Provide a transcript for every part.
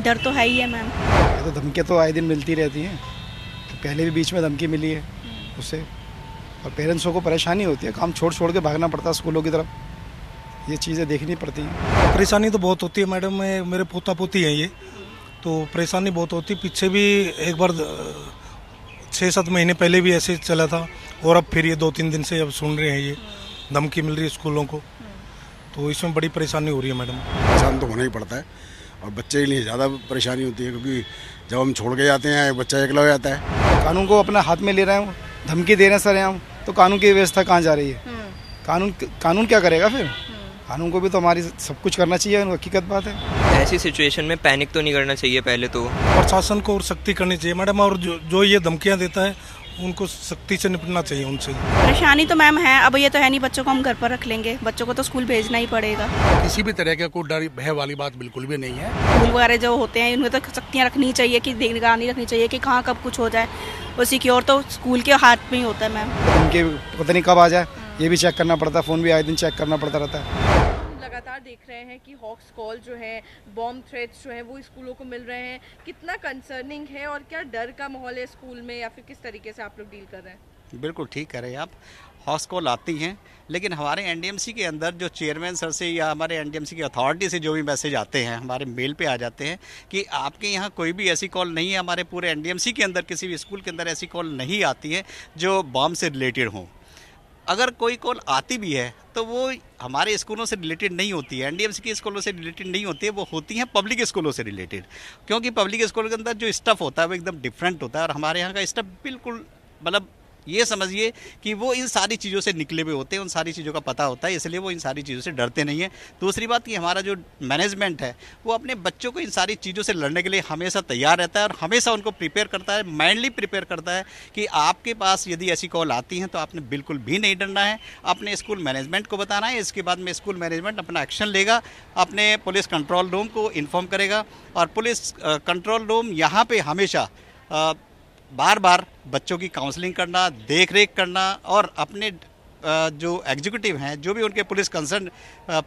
डर तो है ही है मैम। ये तो धमकियाँ तो आए दिन मिलती रहती हैं। पहले भी बीच में धमकी मिली है उससे, और पेरेंट्सों को परेशानी होती है, काम छोड़ छोड़ के भागना पड़ता है स्कूलों की तरफ। ये चीज़ें देखनी पड़ती हैं। परेशानी तो बहुत होती है मैडम, मेरे पोता पोती हैं ये, तो परेशानी बहुत होती है। पीछे भी एक बार 6-7 महीने पहले भी ऐसे चला था, और अब फिर ये 2-3 दिन से अब सुन रहे हैं, ये धमकी मिल रही है स्कूलों को, तो इसमें बड़ी परेशानी हो रही है मैडम। परेशान तो होना ही पड़ता है, और बच्चे के लिए ज़्यादा परेशानी होती है, क्योंकि जब हम छोड़ के जाते हैं बच्चा अकेला हो जाता है। कानून को अपना हाथ में ले रहे हैं, धमकी दे रहे हैं सर यहाँ, तो कानून की व्यवस्था कहाँ जा रही है? कानून क्या करेगा फिर? कानून को भी तो हमारी सब कुछ करना चाहिए, हकीकत बात है। ऐसी सिचुएशन में पैनिक तो नहीं करना चाहिए पहले तो। प्रशासन को और सख्ती करनी चाहिए मैडम, और जो ये धमकियाँ देता है उनको सख्ती से निपटना चाहिए उनसे। परेशानी तो मैम है, अब ये तो है नहीं बच्चों को हम घर पर रख लेंगे, बच्चों को तो स्कूल भेजना ही पड़ेगा। किसी भी तरह का कोई डर भय वाली बात बिल्कुल भी नहीं है। स्कूल वगैरह जो होते हैं उनमें तो सख्तियाँ रखनी चाहिए, कि निगरानी रखनी चाहिए कि कहाँ कब कुछ हो जाए, वो सिक्योर तो स्कूल के हाथ में ही होता है मैम। उनके पता नहीं कब आ जाए, ये भी चेक करना पड़ता है, फ़ोन भी आए दिन चेक करना पड़ता रहता है। लगातार देख रहे हैं कि हॉक्स कॉल जो है, बॉम्ब थ्रेट्स जो हैं वो स्कूलों को मिल रहे हैं, कितना कंसर्निंग है और क्या डर का माहौल है स्कूल में, या फिर किस तरीके से आप लोग डील कर रहे हैं? बिल्कुल ठीक कह रहे हैं आप। हॉक्स कॉल आती हैं, लेकिन हमारे एनडीएमसी के अंदर जो चेयरमैन सर से या हमारे एनडीएमसी की अथॉरिटी से जो भी मैसेज आते हैं, हमारे मेल पे आ जाते हैं कि आपके यहाँ कोई भी ऐसी कॉल नहीं है। हमारे पूरे एनडीएमसी के अंदर किसी भी स्कूल के अंदर ऐसी कॉल नहीं आती है जो बॉम्ब से रिलेटेड हो। अगर कोई कॉल आती भी है तो वो हमारे स्कूलों से रिलेटेड नहीं होती है, एनडीएमसी के स्कूलों से रिलेटेड नहीं होती है, वो होती हैं पब्लिक स्कूलों से रिलेटेड। क्योंकि पब्लिक स्कूल के अंदर जो स्टफ़ होता है वो एकदम डिफरेंट होता है, और हमारे यहाँ का स्टफ़ बिल्कुल मतलब ये समझिए कि वो इन सारी चीज़ों से निकले हुए होते हैं, उन सारी चीज़ों का पता होता है, इसलिए वो इन सारी चीज़ों से डरते नहीं हैं। दूसरी बात कि हमारा जो मैनेजमेंट है वो अपने बच्चों को इन सारी चीज़ों से लड़ने के लिए हमेशा तैयार रहता है, और हमेशा उनको प्रिपेयर करता है, माइंडली प्रिपेयर करता है कि आपके पास यदि ऐसी कॉल आती हैं तो आपने बिल्कुल भी नहीं डरना है, अपने स्कूल मैनेजमेंट को बताना है। इसके बाद में स्कूल मैनेजमेंट अपना एक्शन लेगा, अपने पुलिस कंट्रोल रूम को इन्फॉर्म करेगा, और पुलिस कंट्रोल रूम यहाँ पर हमेशा बार बार बच्चों की काउंसलिंग करना, देख रेख करना, और अपने जो एग्जीक्यूटिव हैं, जो भी उनके पुलिस कंसर्न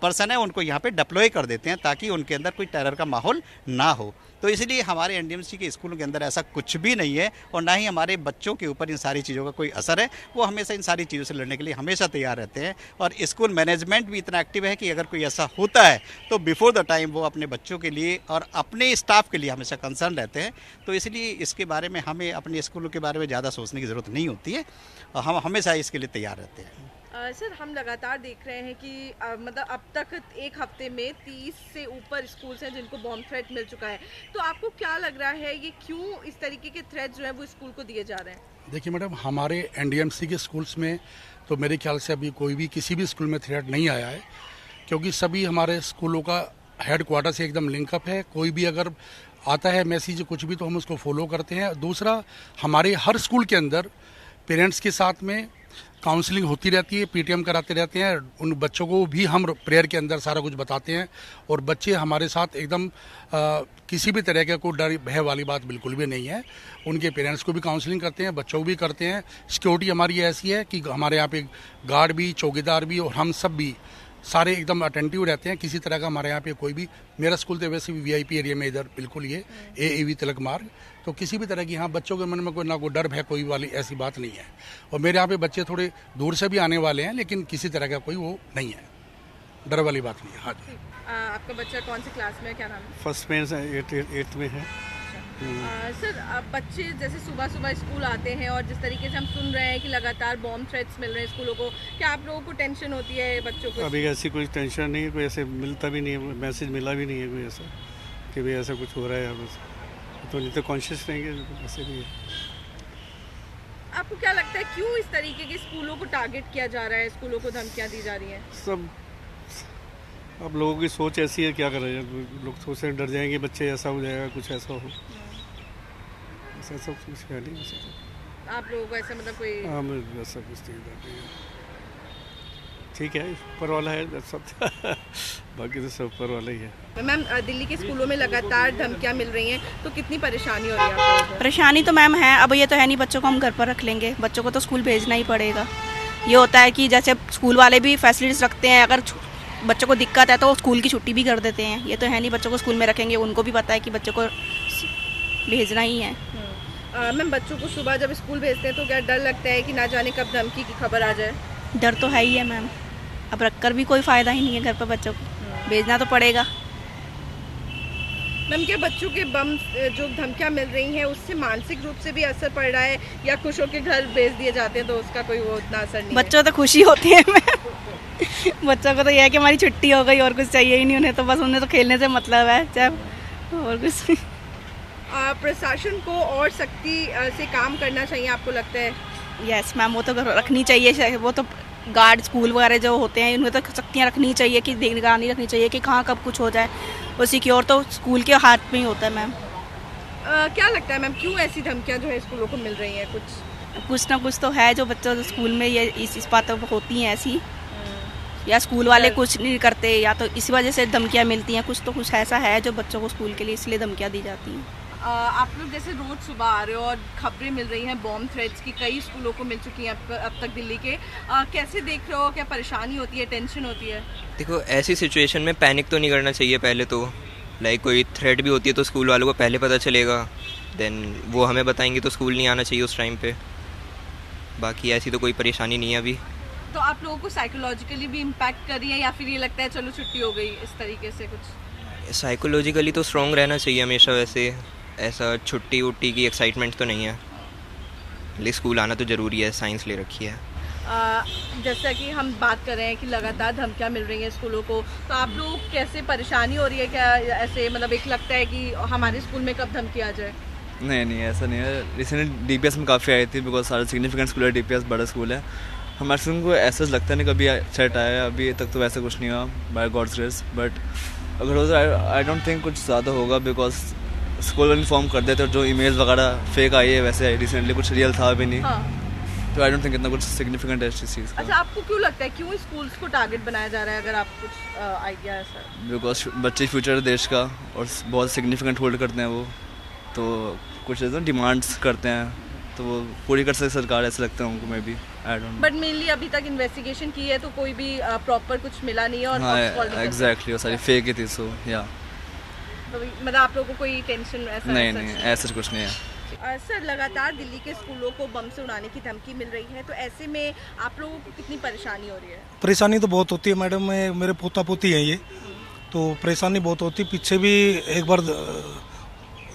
पर्सन है, उनको यहाँ पे डिप्लॉय कर देते हैं ताकि उनके अंदर कोई टेरर का माहौल ना हो। तो इसलिए हमारे एनडीएमसी के स्कूलों के अंदर ऐसा कुछ भी नहीं है, और ना ही हमारे बच्चों के ऊपर इन सारी चीज़ों का कोई असर है। वो हमेशा इन सारी चीज़ों से लड़ने के लिए हमेशा तैयार रहते हैं, और स्कूल मैनेजमेंट भी इतना एक्टिव है कि अगर कोई ऐसा होता है तो बिफोर द टाइम वो अपने बच्चों के लिए और अपने स्टाफ के लिए हमेशा कंसर्न रहते हैं। तो इसलिए इसके बारे में हमें अपने स्कूलों के बारे में ज़्यादा सोचने की ज़रूरत नहीं होती है, हम हमेशा इसके लिए तैयार रहते हैं। सर, हम लगातार देख रहे हैं कि मतलब अब तक एक हफ्ते में 30 से ऊपर स्कूल्स हैं जिनको बॉम्ब थ्रेट मिल चुका है, तो आपको क्या लग रहा है ये क्यों इस तरीके के थ्रेट जो है वो स्कूल को दिए जा रहे हैं? देखिए मैडम, हमारे एनडीएमसी के स्कूल्स में तो मेरे ख्याल से अभी कोई भी किसी भी स्कूल में थ्रेट नहीं आया है, क्योंकि सभी हमारे स्कूलों का हेडक्वार्टर से एकदम लिंकअप है। कोई भी अगर आता है मैसेज कुछ भी तो हम उसको फॉलो करते हैं। दूसरा, हमारे हर स्कूल के अंदर पेरेंट्स के साथ में काउंसलिंग होती रहती है, पीटीएम कराते रहते हैं। उन बच्चों को भी हम प्रेयर के अंदर सारा कुछ बताते हैं, और बच्चे हमारे साथ एकदम किसी भी तरह का कोई डर भय वाली बात बिल्कुल भी नहीं है। उनके पेरेंट्स को भी काउंसलिंग करते हैं, बच्चों को भी करते हैं। सिक्योरिटी हमारी ऐसी है कि हमारे यहाँ पे गार्ड भी, चौकीदार भी, और हम सब भी सारे एकदम अटेंटिव रहते हैं। किसी तरह का हमारे यहाँ पे कोई भी, मेरा स्कूल तो वैसे भी वीआईपी एरिया में इधर बिल्कुल ये एएवी तिलक मार्ग, तो किसी भी तरह की यहाँ बच्चों के मन में कोई ना कोई डर भय कोई वाली ऐसी बात नहीं है। और मेरे यहाँ पे बच्चे थोड़े दूर से भी आने वाले हैं, लेकिन किसी तरह का कोई वो नहीं है, डर वाली बात नहीं है। हाँ जी। आपका बच्चा कौन सी क्लास में है, क्या नाम है? फर्स्ट में 8th में है। सर, अब बच्चे जैसे सुबह सुबह स्कूल आते हैं और जिस तरीके से हम सुन रहे हैं कि लगातार बॉम्ब थ्रेट्स मिल रहे हैं स्कूलों को, क्या आप लोगों को टेंशन होती है बच्चों को? अभी ऐसी कोई टेंशन नहीं है, कोई ऐसे मिलता भी नहीं है, मैसेज मिला भी नहीं है कोई ऐसा कि भाई ऐसा कुछ हो रहा है यहाँ पर, तो नहीं तो कॉन्शियस रहेंगे, ऐसे भी है। आपको क्या लगता है क्यों इस तरीके के स्कूलों को टारगेट किया जा रहा है, स्कूलों को धमकियाँ दी जा रही हैं? सब अब लोगों की सोच ऐसी है, क्या कर रहे हैं लोग, सोच से डर जाएंगे बच्चे, ऐसा हो जाएगा, कुछ ऐसा हो, ऐसा सब कुछ है नहीं। आप लोगों को ऐसा मतलब कोई? हाँ, मैं ऐसा कुछ नहीं, ठीक है, ऊपर वाला है सब बाकी तो सब ऊपर वाला ही है। मैम, दिल्ली के स्कूलों में लगातार धमकियाँ मिल रही हैं, तो कितनी परेशानी हो रही है आप लोगों को? परेशानी तो मैम है, अब ये तो है नहीं बच्चों को हम घर पर रख लेंगे, बच्चों को तो स्कूल भेजना ही पड़ेगा। ये होता है कि जैसे स्कूल वाले भी फैसिलिटीज़ रखते हैं, अगर बच्चों को दिक्कत है तो वो स्कूल की छुट्टी भी कर देते हैं। ये तो है नहीं बच्चों को स्कूल में रखेंगे, उनको भी पता है कि बच्चों को भेजना ही है। मैम, बच्चों को सुबह जब स्कूल भेजते हैं तो क्या डर लगता है कि ना जाने कब धमकी की खबर आ जाए? डर तो है ही है मैम, अब रखकर भी कोई फ़ायदा ही नहीं है, घर पर बच्चों को भेजना तो पड़ेगा। मैम, क्या बच्चों के बम जो धमकियाँ मिल रही हैं उससे मानसिक रूप से भी असर पड़ रहा है, या खुश होकर घर भेज दिए जाते हैं तो उसका कोई वो उतना असर नहीं? बच्चों तो खुशी होती है मैम, बच्चों को तो यह है कि हमारी छुट्टी हो गई और कुछ चाहिए ही नहीं उन्हें, तो बस उन्हें तो खेलने से मतलब है, चाहे और कुछ। प्रशासन को और सख्ती से काम करना चाहिए आपको लगता है? यस मैम, वो तो रखनी चाहिए, वो तो गार्ड स्कूल वगैरह जो होते हैं उन्हें तो सख्तियाँ रखनी चाहिए कि निगरानी रखनी चाहिए कि कहाँ कब कुछ हो जाए, वो सिक्योर तो स्कूल के हाथ में ही होता है मैम। क्या लगता है मैम, क्यों ऐसी धमकियाँ जो है स्कूलों को मिल रही हैं? कुछ ना कुछ तो है जो बच्चों स्कूल में ये इस बातों पर होती हैं ऐसी, या स्कूल वाले कुछ नहीं करते, या तो इसी वजह से धमकियाँ मिलती हैं। कुछ ऐसा है जो बच्चों को स्कूल के लिए इसलिए धमकियाँ दी जाती हैं। आप लोग जैसे रोज सुबह आ रहे हो और खबरें मिल रही हैं बॉम्ब थ्रेट्स की, कई स्कूलों को मिल चुकी हैं अब तक दिल्ली के, कैसे देख रहे हो? क्या परेशानी होती है, टेंशन होती है? देखो, ऐसी सिचुएशन में पैनिक तो नहीं करना चाहिए पहले तो। लाइक कोई थ्रेट भी होती है तो स्कूल वालों को पहले पता चलेगा, देन वो हमें बताएंगे, तो स्कूल नहीं आना चाहिए उस टाइम पे। बाकी ऐसी तो कोई परेशानी नहीं है अभी। तो आप लोगों को साइकोलॉजिकली भी इम्पैक्ट कर रही है, या फिर ये लगता है चलो छुट्टी हो गई, इस तरीके से कुछ? साइकोलॉजिकली तो स्ट्रॉन्ग रहना चाहिए हमेशा, वैसे ऐसा छुट्टी उट्टी की एक्साइटमेंट तो नहीं है, लेकिन स्कूल आना तो ज़रूरी है, साइंस ले रखी है। जैसा कि हम बात कर रहे हैं कि लगातार धमकियाँ मिल रही हैं स्कूलों को, तो आप लोग कैसे परेशानी हो रही है? क्या ऐसे मतलब एक लगता है कि हमारे स्कूल में कब धमकी आ जाए? नहीं, ऐसा नहीं है। रिसेंटली डीपीएस में काफ़ी आई थी, बिकॉज सारे सिग्निफिकेंट स्कूल है, डीपीएस बड़ा स्कूल है। हमारे स्कूल को ऐसा लगता नहीं कभी सेट आया, अभी तक तो वैसे कुछ नहीं हुआ बाय गॉड्स ग्रेस, बट अगर हो जाए आई डोंट थिंक कुछ ज़्यादा होगा, बिकॉज स्कूल इन्फॉर्म कर देते और जो ईमेल्स वगैरह फेक आई है वैसे रिसेंटली कुछ रियल था भी नहीं। तो आई डोंट थिंक इतना कुछ सिग्निफिकेंट है इस चीज़ का। अच्छा, आपको क्यों लगता है क्यों स्कूल्स को टारगेट बनाया जा रहा है, अगर आप कुछ आइडिया है सर? बिकॉज बच्चे फ्यूचर देश का और बहुत सिग्निफिकेंट होल्ड करते हैं वो, तो कुछ डिमांड्स करते हैं तो वो पूरी कर सकते सरकार, ऐसा लगता है उनको। मैं भी आई डोंट। बट मेनली अभी तक इन्वेस्टिगेशन की है तो कोई भी प्रॉपर कुछ मिला नहीं है, और हाँ एग्जैक्टली, वो सारी फेक ही थी। सो या तो मतलब आप लोगों को कोई टेंशन ऐसा? नहीं ऐसा कुछ नहीं है। सर, लगातार दिल्ली के स्कूलों को बम से उड़ाने की धमकी मिल रही है, तो ऐसे में आप लोगों को कितनी परेशानी हो रही है? परेशानी तो बहुत होती है मैडम, मेरे पोता पोती हैं ये, तो परेशानी बहुत होती है। पीछे भी एक बार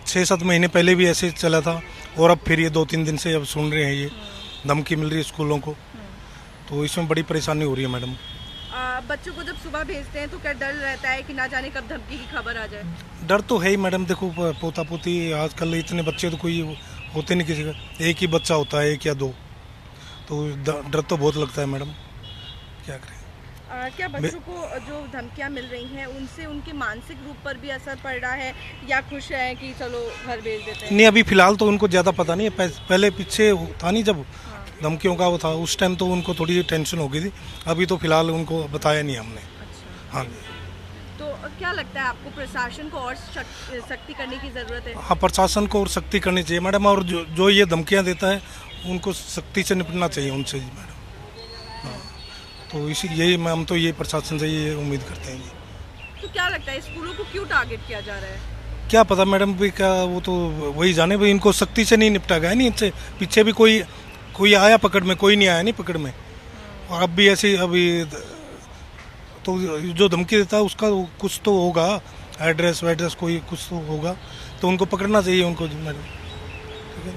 6-7 महीने पहले भी ऐसे चला था, और अब फिर ये 2-3 दिन से अब सुन रहे हैं ये धमकी मिल रही है स्कूलों को, तो इसमें बड़ी परेशानी हो रही है मैडम। बच्चों को जब सुबह भेजते हैं तो क्या डर रहता है कि ना जाने कब धमकी की खबर आ जाए? डर तो है ही मैडम, देखो पोता पोती आजकल इतने बच्चे तो कोई होते नहीं किसी का, एक ही बच्चा होता है, 1 या 2, तो डर तो बहुत लगता है मैडम, क्या करें। क्या बच्चों को जो धमकियां मिल रही हैं उनसे उनके मानसिक रूप पर भी असर पड़ रहा है, या खुश है कि चलो घर भेज देते हैं? नहीं, अभी फिलहाल तो उनको ज़्यादा पता नहीं है, पहले पीछे था नहीं जब धमकियों का वो था, उस टाइम तो उनको थोड़ी टेंशन हो गई थी, अभी तो फिलहाल उनको बताया नहीं हमने। अच्छा। हाँ जी। तो क्या लगता है आपको प्रशासन को और सख्ती करने की ज़रूरत है? हाँ, प्रशासन को और सख्ती करनी चाहिए मैडम, और जो ये धमकियाँ देता है उनको सख्ती से निपटना चाहिए उनसे जी मैडम। हाँ, तो इसी यही हम तो ये प्रशासन से ये उम्मीद करते हैं जी। तो क्या लगता है स्कूलों को क्यों टारगेट किया जा रहा है? क्या पता मैडम, भी क्या वो तो वही जाने, भाई इनको सख्ती से नहीं निपटा गया, नहीं इनसे पीछे भी कोई आया पकड़ में, कोई नहीं आया नहीं पकड़ में, और अब भी ऐसे अभी तो जो धमकी देता है उसका कुछ तो होगा, एड्रेस वैड्रेस कोई कुछ तो होगा, तो उनको पकड़ना चाहिए उनको मैडम, ठीक है।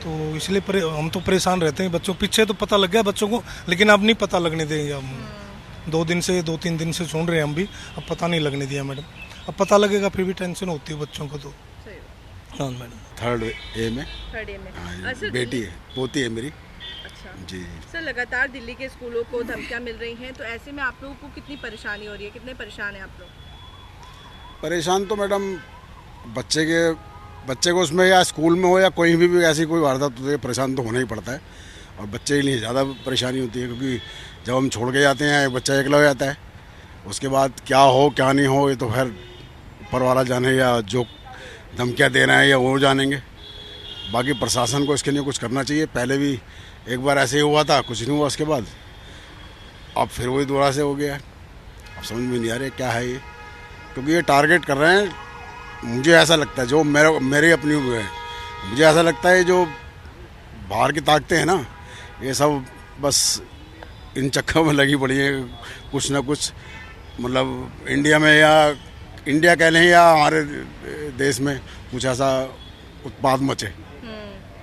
तो इसलिए हम तो परेशान रहते हैं, बच्चों पीछे तो पता लग गया बच्चों को, लेकिन अब नहीं पता लगने देंगे हम। 2-3 दिन से सुन रहे हैं हम भी, अब पता नहीं लगने दिया मैडम, अब पता लगेगा फिर भी टेंशन होती है बच्चों को। तो हाँ मैडम। 3rd A में सर, बेटी है, पोती है मेरी। अच्छा जी। सर, लगातार दिल्ली के स्कूलों को धमकियां मिल रही हैं, तो ऐसे में आप लोगों को कितनी परेशानी हो रही है, कितने परेशान हैं आप लोग? परेशान तो मैडम बच्चे को उसमें या स्कूल में हो या कोई भी ऐसी कोई वारदात होती है, परेशान तो होना ही पड़ता है, और बच्चे के लिए ज़्यादा परेशानी होती है, क्योंकि जब हम छोड़ के जाते हैं बच्चा अकेला हो जाता है, उसके बाद क्या हो क्या नहीं हो ये तो फिर ऊपर वाला जाने, या जो धमकियाँ दे रहे हैं या वो जानेंगे। बाकी प्रशासन को इसके लिए कुछ करना चाहिए। पहले भी एक बार ऐसे ही हुआ था, कुछ नहीं हुआ उसके बाद, अब फिर वही दोबारा से हो गया। अब समझ में नहीं आ रहा क्या है ये, क्योंकि ये टारगेट कर रहे हैं। मुझे ऐसा लगता है, जो मेरी अपनी है, मुझे ऐसा लगता है जो बाहर की ताकतें हैं ना, ये सब बस इन चक्करों में लगी पड़ी है। कुछ ना कुछ मतलब इंडिया में, या इंडिया कह लें या हमारे देश में कुछ ऐसा उत्पाद मचे,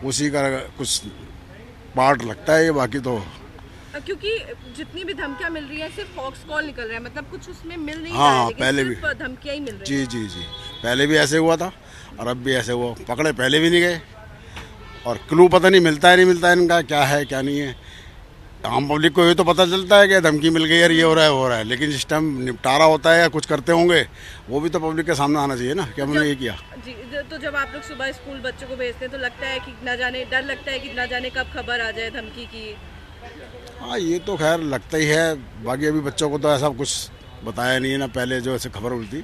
उसी का कुछ पार्ट लगता है ये। बाकी तो क्योंकि जितनी भी धमकियां मिल रही हैं सिर्फ फॉक्स कॉल निकल रहा है, मतलब कुछ उसमें मिल नहीं हाँ, रहा है, लेकिन पहले सिर्फ भी धमकियां ही मिल रही जी हैं। जी जी, पहले भी ऐसे हुआ था और अब भी ऐसे हुआ। पकड़े पहले भी नहीं गए, और क्लू पता नहीं मिलता है इनका क्या है क्या नहीं है। आम पब्लिक को ये तो पता चलता है कि धमकी मिल गई यार, ये हो रहा है, लेकिन जिस टाइम निपटारा होता है या कुछ करते होंगे, वो भी तो पब्लिक के सामने आना चाहिए ना कि हमने ये किया। जी, तो जब आप लोग सुबह स्कूल बच्चों को भेजते हैं तो लगता है कि ना जाने, डर लगता है कि ना जाने कब खबर आ जाए धमकी की। हाँ, ये तो खैर लगता ही है। बाकी अभी बच्चों को तो ऐसा कुछ बताया नहीं है ना, पहले जो ऐसे खबर मिलती,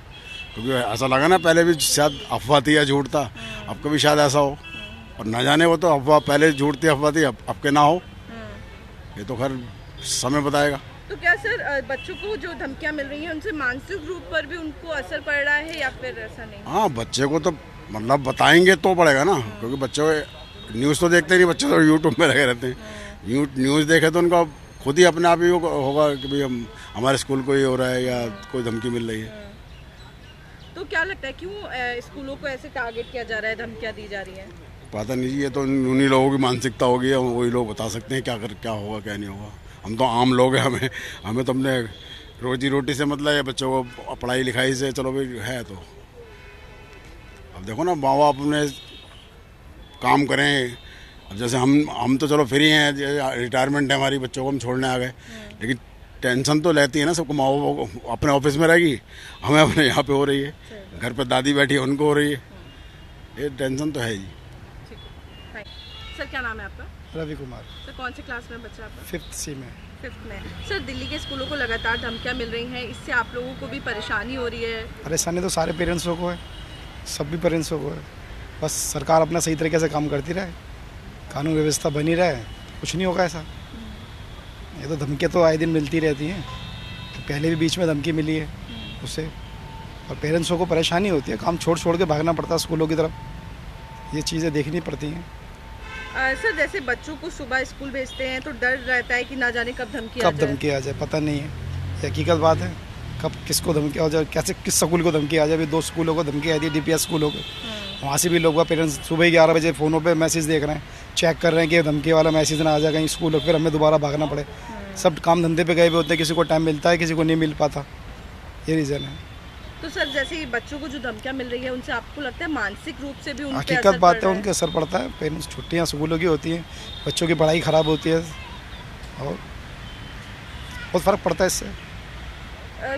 क्योंकि ऐसा लगा ना पहले भी शायद अफवाह थी या झूठ था, अब कभी शायद ऐसा हो, और न जाने वो तो अफवाह पहले झूठ थी अफवाह थी, अब के ना हो, ये तो खैर समय बताएगा। तो क्या सर बच्चों को जो धमकियां मिल रही हैं उनसे मानसिक रूप पर भी उनको असर पड़ रहा है या फिर ऐसा नहीं? हाँ, बच्चे को तो मतलब बताएंगे तो पड़ेगा ना, क्योंकि बच्चों न्यूज़ तो देखते नहीं, बच्चे तो यूट्यूब में लगे रहते हैं। न्यूज़ देखे तो उनका खुद ही अपने आप ही होगा कि भाई हमारे स्कूल को ये हो रहा है या कोई धमकी मिल रही है। तो क्या लगता है क्यों स्कूलों को ऐसे टारगेट किया जा रहा है, धमकियां दी जा रही हैं? पता नहीं जी, ये तो उन्हीं लोगों की मानसिकता होगी, वही लोग बता सकते हैं क्या होगा क्या नहीं होगा। हम तो आम लोग हैं, हमें तो अपने रोजी रोटी से मतलब है, बच्चों को पढ़ाई लिखाई से चलो भाई है। तो अब देखो ना, माँ बाप अपने काम करें। अब जैसे हम तो चलो फ्री हैं, रिटायरमेंट है हमारी, बच्चों को हम छोड़ने आ गए, लेकिन टेंशन तो रहती है ना सबको। माँ बाप अपने ऑफिस में रहेगी, हमें अपने यहाँ पे हो रही है, घर पे दादी बैठी है उनको हो रही है, ये टेंशन तो है जी। सर क्या नाम है आपका? रवि कुमार। सर कौन से क्लास में बच्चा आपका? 5th C में। 5th में। सर दिल्ली के स्कूलों को लगातार धमकियां मिल रही हैं, इससे आप लोगों को भी परेशानी हो रही है? परेशानी तो सारे पेरेंट्सों को है, सभी पेरेंट्सों को है। बस सरकार अपना सही तरीके से काम करती रहे, कानून व्यवस्था बनी रहे, कुछ नहीं होगा ऐसा। ये तो धमकियाँ तो आए दिन मिलती रहती हैं, पहले भी बीच में धमकी मिली है उससे, और पेरेंट्सों को परेशानी होती है, काम छोड़ के भागना पड़ता है स्कूलों की तरफ, ये चीज़ें देखनी पड़ती हैं। सर जैसे बच्चों को सुबह स्कूल भेजते हैं तो डर रहता है कि ना जाने कब धमकी आ जाए, पता नहीं है, ये हकीकत बात है, कब किसको धमकी आ जाए, कैसे किस स्कूल को धमकी आ जाए। अभी 2 स्कूलों को धमकी आई थी, DPS स्कूलों को, वहाँ से भी लोग पेरेंट्स सुबह 11 बजे फ़ोनों पे मैसेज देख रहे हैं, चेक कर रहे हैं कि धमकी वाला मैसेज ना आ जाए कहीं स्कूल, फिर हमें दोबारा भागना पड़े। सब काम धंधे पे गए हुए होते हैं, किसी को टाइम मिलता है, किसी को नहीं मिल पाता, ये रीज़न है। तो सर जैसे बच्चों को जो धमकियां मिल रही है उनसे आपको लगता है मानसिक रूप से भी उन पे हकीकत बात है, उनके असर पड़ता है। पेरेंट्स छुट्टियाँ स्कूलों की होती हैं, बच्चों की पढ़ाई ख़राब होती है और बहुत फ़र्क पड़ता है इससे।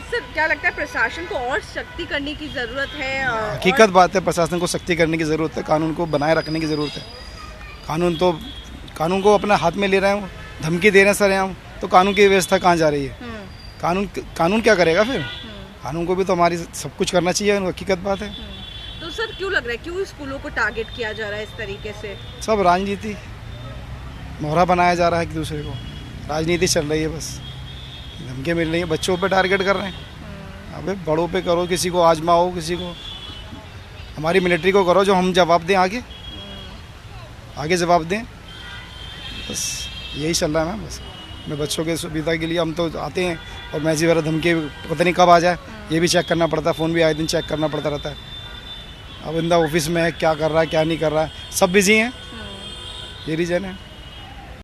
सर क्या लगता है प्रशासन को और सख्ती करने की ज़रूरत है? हकीकत बात है, प्रशासन को सख्ती करने की ज़रूरत है, कानून को बनाए रखने की ज़रूरत है। कानून को अपने हाथ में ले रहे हैं, धमकी दे रहे हैं सर यहाँ, तो कानून की व्यवस्था कहाँ जा रही है? कानून क्या करेगा फिर? कानून को भी तो हमारी सब कुछ करना चाहिए, हकीकत बात है। तो सर क्यों लग रहा है, क्यों स्कूलों को टारगेट किया जा रहा है इस तरीके से? सब राजनीति, मोहरा बनाया जा रहा है एक दूसरे को, राजनीति चल रही है, बस धमकी मिल रही है, बच्चों पे टारगेट कर रहे हैं। अबे बड़ों पे करो, किसी को आजमाओ, किसी को, हमारी मिलिट्री को करो जो हम जवाब दें, आगे जवाब दें, बस यही चल रहा है मैम। बस मैं बच्चों के सुविधा के लिए हम तो आते हैं, और मैसेज वगैरह धमकी पता नहीं कब आ जाए, ये भी चेक करना पड़ता है, फ़ोन भी आए दिन चेक करना पड़ता रहता है। अब बंदा ऑफिस में है, क्या कर रहा है क्या नहीं कर रहा है, सब बिजी हैं, ये रीज़न है।